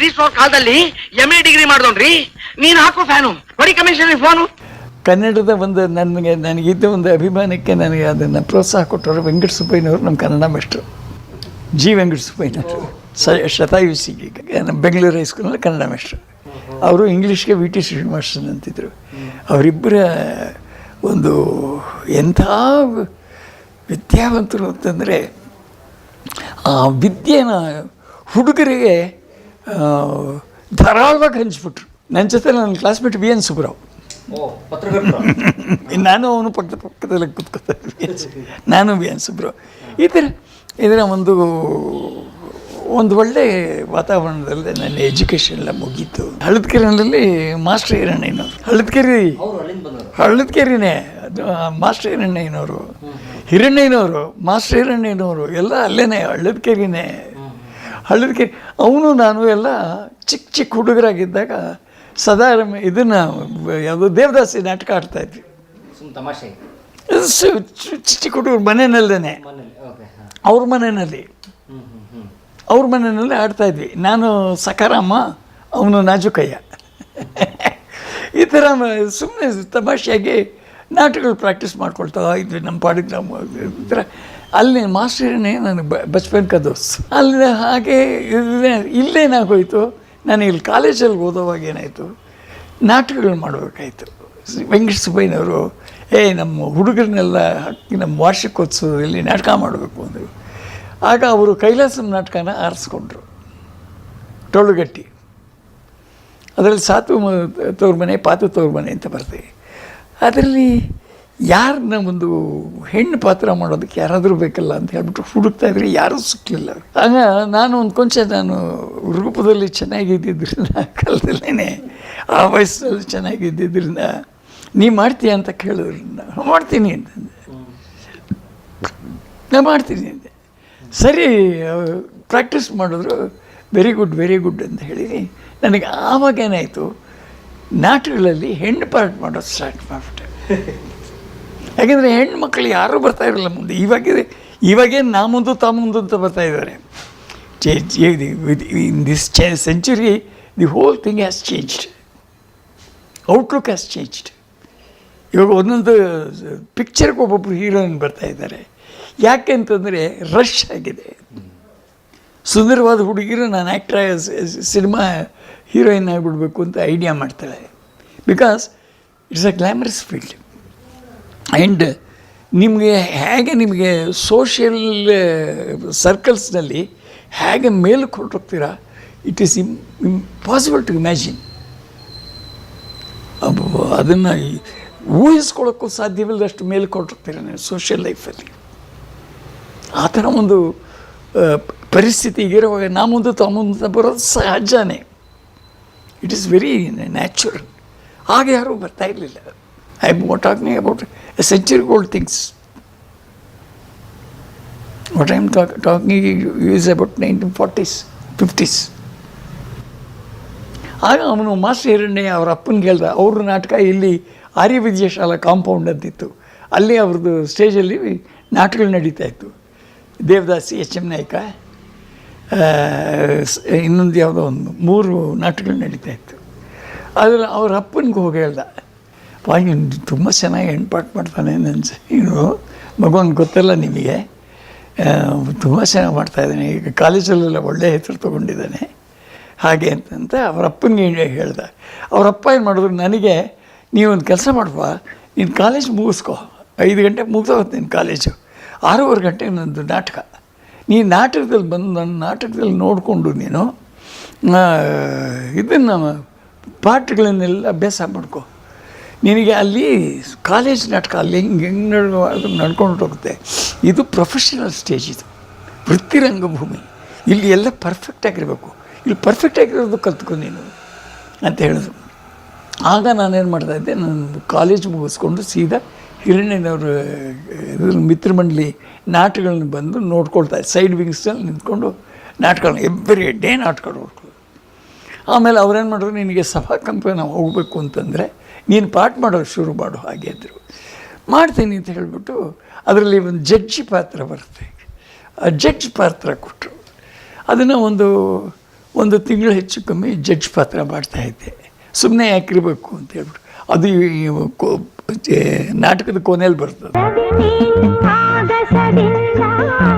British ಕಾಲದಲ್ಲಿ MA degree ಮಾಡ್ದೋನ್ರಿ. ನೀನ್ ಹಾಕೋ ಫ್ಯಾನು ಹೊಡಿ ಕಮಿಷನ್ ಫೋನು. ಕನ್ನಡದ ಒಂದು ನನಗಿದ್ದ ಒಂದು ಅಭಿಮಾನಕ್ಕೆ ನನಗೆ ಅದನ್ನು ಪ್ರೋತ್ಸಾಹ ಕೊಟ್ಟವರು ವೆಂಕಟ ಸುಬ್ಬಯ್ಯನವರು, ನಮ್ಮ ಕನ್ನಡ ಮಾಸ್ಟರು ವೆಂಕಟ ಸುಬ್ಬಯ್ಯನವರು. ಶತಾಯುಷಿ ನಮ್ಮ ಬೆಂಗಳೂರು ಹೈಸ್ಕೂಲಲ್ಲಿ ಕನ್ನಡ ಮಾಸ್ಟರು. ಅವರು ಇಂಗ್ಲೀಷ್ಗೆ VT ಶ್ರೀನಿವಾಸನ್ ಅಂತಿದ್ರು. ಅವರಿಬ್ಬರ ಒಂದು ಎಂಥ ವಿದ್ಯಾವಂತರು ಅಂತಂದರೆ ಆ ವಿದ್ಯೆನ ಹುಡುಗರಿಗೆ ಧಾರಾಳವಾಗಿ ಹಂಚ್ಬಿಟ್ರು. ನನ್ನ ಜೊತೆ ನನ್ನ ಕ್ಲಾಸ್ಮೇಟ್ VN ಸುಬ್ಬರಾವ್, ನಾನು ಅವನು ಪಕ್ಕದಲ್ಲಿ ಕೂತ್ಕೊತಾರೆ. ನಾನು VN ಸುಬ್ಬರಾವ್. ಇದರ ಒಂದು ಒಳ್ಳೆ ವಾತಾವರಣದಲ್ಲಿ ನನ್ನ ಎಜುಕೇಷನ್ ಎಲ್ಲ ಮುಗೀತು. ಹಳದಕೆರೆಯಲ್ಲಿ ಮಾಸ್ಟರ್ ಹಿರಣ್ಣಯ್ಯನವರು, ಹಳ್ಳದಕೆರೆನೇ ಮಾಸ್ಟರ್ ಹಿರಣ್ಣಯ್ಯನವರು ಮಾಸ್ಟರ್ ಹಿರಣ್ಣಯ್ಯನವರು ಎಲ್ಲ ಅಲ್ಲೇನೆ ಹಳ್ಳದಕೆರೆನೇ. ಅವನು ನಾನು ಎಲ್ಲ ಚಿಕ್ಕ ಹುಡುಗರಾಗಿದ್ದಾಗ ಸದಾ ಇದನ್ನು ಯಾವುದೋ ದೇವದಾಸಿ ನಾಟಕ ಆಡ್ತಾಯಿದ್ವಿ. ಚಿಕ್ಕ ಹುಡುಗರು ಮನೆಯಲ್ಲೇ, ಅವ್ರ ಮನೆಯಲ್ಲಿ ಆಡ್ತಾಯಿದ್ವಿ. ನಾನು ಸಕಾರಾಮ, ಅವನು ನಾಜುಕಯ್ಯ. ಈ ಥರ ಸುಮ್ಮನೆ ತಮಾಷೆಯಾಗಿ ನಾಟಕಗಳು ಪ್ರಾಕ್ಟೀಸ್ ಮಾಡ್ಕೊಳ್ತಾ ಇದ್ವಿ ನಮ್ಮ ಪಾಡಿಗೆ ನಾವು. ಈ ಥರ ಅಲ್ಲಿ ಮಾಸ್ಟರನ್ನೇ ನನಗೆ ಬಚ್ಪನ್ ಕಾ ದೋಸ್ತ್. ಅಲ್ಲಿ ಹಾಗೆ ಇಲ್ಲೇನಾಗೋಯ್ತು, ನಾನು ಇಲ್ಲಿ ಕಾಲೇಜಲ್ಲಿ ಓದೋವಾಗ ಏನಾಯಿತು, ನಾಟಕಗಳು ಮಾಡಬೇಕಾಯ್ತು. ವೆಂಕಟ ಸುಬ್ಬಯ್ಯನವರು ನಮ್ಮ ಹುಡುಗರನ್ನೆಲ್ಲ ಹಾಕಿ ನಮ್ಮ ವಾರ್ಷಿಕೋತ್ಸವದಲ್ಲಿ ನಾಟಕ ಮಾಡಬೇಕು ಅಂದರು. ಆಗ ಅವರು ಕೈಲಾಸಂ ನಾಟಕನ ಆರಿಸ್ಕೊಂಡ್ರು. ಟೊಳ್ಳುಗಟ್ಟಿ, ಅದರಲ್ಲಿ ಸಾತು ತವ್ರ ಮನೆ, ಪಾತು ತವ್ರ ಮನೆ ಅಂತ ಬರ್ತದೆ. ಅದರಲ್ಲಿ ಯಾರನ್ನ ಒಂದು ಹೆಣ್ಣು ಪಾತ್ರ ಮಾಡೋದಕ್ಕೆ ಯಾರಾದರೂ ಬೇಕಲ್ಲ ಅಂತ ಹೇಳ್ಬಿಟ್ಟು ಹುಡುಕ್ತಾಯಿದ್ರೆ ಯಾರೂ ಸಿಕ್ಕಲಿಲ್ಲ. ಆಗ ನಾನು ಒಂದು ಕೊಂಚ ರೂಪದಲ್ಲಿ ಚೆನ್ನಾಗಿದ್ದಿದ್ದರಿಂದ, ಕಾಲದಲ್ಲೇ ಆ ವಯಸ್ಸಲ್ಲಿ ಚೆನ್ನಾಗಿದ್ದಿದ್ದರಿಂದ, ನೀ ಮಾಡ್ತೀಯ ಅಂತ ಕೇಳಿದ್ರು. ಮಾಡ್ತೀನಿ ಅಂತಂದೆ. ನಾನು ಮಾಡ್ತೀನಿ ಅಂದೆ. ಸರಿ, ಪ್ರಾಕ್ಟೀಸ್ ಮಾಡಿದ್ರು. ವೆರಿ ಗುಡ್ ಅಂತ ಹೇಳಿ ನನಗೆ ಆವಾಗೇನಾಯಿತು, ನಾಟಕಗಳಲ್ಲಿ ಹೆಣ್ಣು ಪಾರ್ಟ್ ಮಾಡೋದು ಸ್ಟಾರ್ಟ್ ಮಾಡಿಬಿಟ್ಟೆ. ಯಾಕೆಂದರೆ ಹೆಣ್ಮಕ್ಳು ಯಾರೂ ಬರ್ತಾಯಿರಲಿಲ್ಲ ಮುಂದೆ. ಇವಾಗೇನು ನಾ ಮುಂದೆ ತಾ ಮುಂದೆ ಅಂತ ಬರ್ತಾಯಿದ್ದಾರೆ. In this century the whole thing has changed, outlook has changed. ಇವಾಗ ಒಂದೊಂದು ಪಿಕ್ಚರ್ಗೆ ಒಬ್ಬೊಬ್ಬರು ಹೀರೋಯಿನ್ ಬರ್ತಾಯಿದ್ದಾರೆ. ಯಾಕೆ ಅಂತಂದರೆ ರಶ್ ಆಗಿದೆ. ಸುಂದರವಾದ ಹುಡುಗಿರು ನಾನು ಸಿನಿಮಾ ಹೀರೋಯಿನ್ ಆಗಿಬಿಡ್ಬೇಕು ಅಂತ ಐಡಿಯಾ ಮಾಡ್ತಾಳೆ. Because it's a glamorous field. And ನಿಮಗೆ ಸೋಷಿಯಲ್ ಸರ್ಕಲ್ಸ್ನಲ್ಲಿ ಹೇಗೆ ಮೇಲಕ್ಕೆ ಹೊರಟೋಗ್ತೀರಾ, it is impossible to imagine. ಅದನ್ನು ಊಹಿಸ್ಕೊಳ್ಳೋಕ್ಕೂ ಸಾಧ್ಯವಿಲ್ಲದಷ್ಟು ಮೇಲಕ್ಕೆ ಹೊರಟೋಗ್ತೀರ ನೀವು ಸೋಷಿಯಲ್ ಲೈಫಲ್ಲಿ. ಆ ಥರ ಒಂದು ಪರಿಸ್ಥಿತಿ ಈಗಿರುವಾಗ ನಾ ಮುಂದೆ ಬರೋದು ಸಹಜನೇ. It is very natural. ಆಗ ಯಾರೂ ಬರ್ತಾ ಇರಲಿಲ್ಲ. I am talking about a century old things. What I am talking is about 1940s 50s. ಆಗ ಅವನು ಮಾಸ್ಟರ್ ಹಿರಣ್ಣಯ್ಯ ಅವ್ರ ಅಪ್ಪನಿಗೆ ಹೇಳ್ದ, ಅವ್ರ ನಾಟಕ ಇಲ್ಲಿ ಆರ್ಯ ವಿದ್ಯಾಶಾಲಾ ಕಾಂಪೌಂಡ್ ಅಂತಿತ್ತು, ಅಲ್ಲಿ ಅವ್ರದ್ದು ಸ್ಟೇಜಲ್ಲಿ ನಾಟಕಗಳು ನಡೀತಾಯಿತ್ತು. ದೇವದಾಸಿ, HM ನಾಯಕ, ಇನ್ನೊಂದು ಯಾವುದೋ ಒಂದು 3 ನಾಟಕಗಳು ನಡೀತಾಯಿತ್ತು. ಆದರೆ ಅವ್ರ ಅಪ್ಪನಿಗೆ ಹೋಗಿ ಹೇಳ್ದ, ತುಂಬ ಚೆನ್ನಾಗಿ ಹೆಣ್ಪಾಟ್ ಮಾಡ್ತಾನೆ ನನ್ನ ಮಗುವನ್ ಗೊತ್ತಲ್ಲ ನಿಮಗೆ, ತುಂಬ ಚೆನ್ನಾಗಿ ಮಾಡ್ತಾಯಿದ್ದಾನೆ, ಈಗ ಕಾಲೇಜಲ್ಲೆಲ್ಲ ಒಳ್ಳೆಯ ಹೆಸರು ತೊಗೊಂಡಿದ್ದಾನೆ ಹಾಗೆ ಅಂತಂತ ಅವ್ರ ಅಪ್ಪನಿಗೆ ಹೇಳ್ದ. ಅವರಪ್ಪ ಏನು ಮಾಡಿದ್ರು, ನನಗೆ ನೀವೊಂದು ಕೆಲಸ ಮಾಡುವ, ನೀನು ಕಾಲೇಜ್ ಮುಗಿಸ್ಕೊ, 5 ಗಂಟೆಗೆ ಮುಗಿದೋಗುತ್ತೆ ನಿನ್ನ ಕಾಲೇಜು, 6:15 ಗಂಟೆಗೆ ನನ್ನದು ನಾಟಕ, ನೀನು ನಾಟಕದಲ್ಲಿ ಬಂದು ನನ್ನ ನಾಟಕದಲ್ಲಿ ನೋಡಿಕೊಂಡು ನೀನು ಇದನ್ನು ಪಾಠಗಳನ್ನೆಲ್ಲ ಅಭ್ಯಾಸ ಮಾಡ್ಕೊ, ನಿನಗೆ ಅಲ್ಲಿ ಕಾಲೇಜ್ ನಾಟಕ ಅಲ್ಲಿ ಹೆಂಗೆ ನಡ್ಕೊಂಡು ಹೋಗುತ್ತೆ. ಇದು ಪ್ರೊಫೆಷನಲ್ ಸ್ಟೇಜ್, ಇದು ವೃತ್ತಿ ರಂಗಭೂಮಿ, ಇಲ್ಲಿ ಎಲ್ಲ ಪರ್ಫೆಕ್ಟಾಗಿರಬೇಕು, ಇಲ್ಲಿ ಪರ್ಫೆಕ್ಟಾಗಿರೋದು ಕಲ್ತ್ಕೊ ನೀನು ಅಂತ ಹೇಳಿದ್ರು. ಆಗ ನಾನೇನು ಮಾಡ್ತಾಯಿದ್ದೆ, ನಾನು ಕಾಲೇಜ್ ಮುಗಿಸ್ಕೊಂಡು ಸೀದಾ ಹಿರಣ್ಣಯ್ಯನವ್ರ ಮಿತ್ರಮಂಡಲಿ ನಾಟಕಗಳನ್ನ ಬಂದು ನೋಡ್ಕೊಳ್ತಾ ಸೈಡ್ ವಿಂಗ್ಸ್ನಲ್ಲಿ ನಿಂತ್ಕೊಂಡು ನಾಟಕಗಳನ್ನ ಎವ್ರಿ ಡೇ ನಾಟಕ ನೋಡ್ಕೊಳ್ಳೋದು. ಆಮೇಲೆ ಅವ್ರೇನು ಮಾಡಿದ್ರು, ನಿನಗೆ ಸಭಾ ಕಂಪನ ಹೋಗಬೇಕು ಅಂತಂದರೆ ನೀನು ಪಾಠ ಮಾಡೋದು ಶುರು ಮಾಡು ಹಾಗೆ ಅಂದರು. ಮಾಡ್ತೀನಿ ಅಂತ ಹೇಳಿಬಿಟ್ಟು ಅದರಲ್ಲಿ ಒಂದು ಜಡ್ಜಿ ಪಾತ್ರ ಬರುತ್ತೆ, ಆ ಜಡ್ಜ್ ಪಾತ್ರ ಕೊಟ್ಟರು. ಅದನ್ನು ಒಂದು ಒಂದು ತಿಂಗಳು ಹೆಚ್ಚು ಕಮ್ಮಿ ಜಡ್ಜ್ ಪಾತ್ರ ಮಾಡ್ತಾಯಿದ್ದೆ. ಸುಮ್ಮನೆ ಯಾಕಿರಬೇಕು ಅಂತ ಹೇಳ್ಬಿಟ್ಟು ಅದು ನಾಟಕದ ಕೊನೆಯಲ್ಲಿ ಬರ್ತದೆ.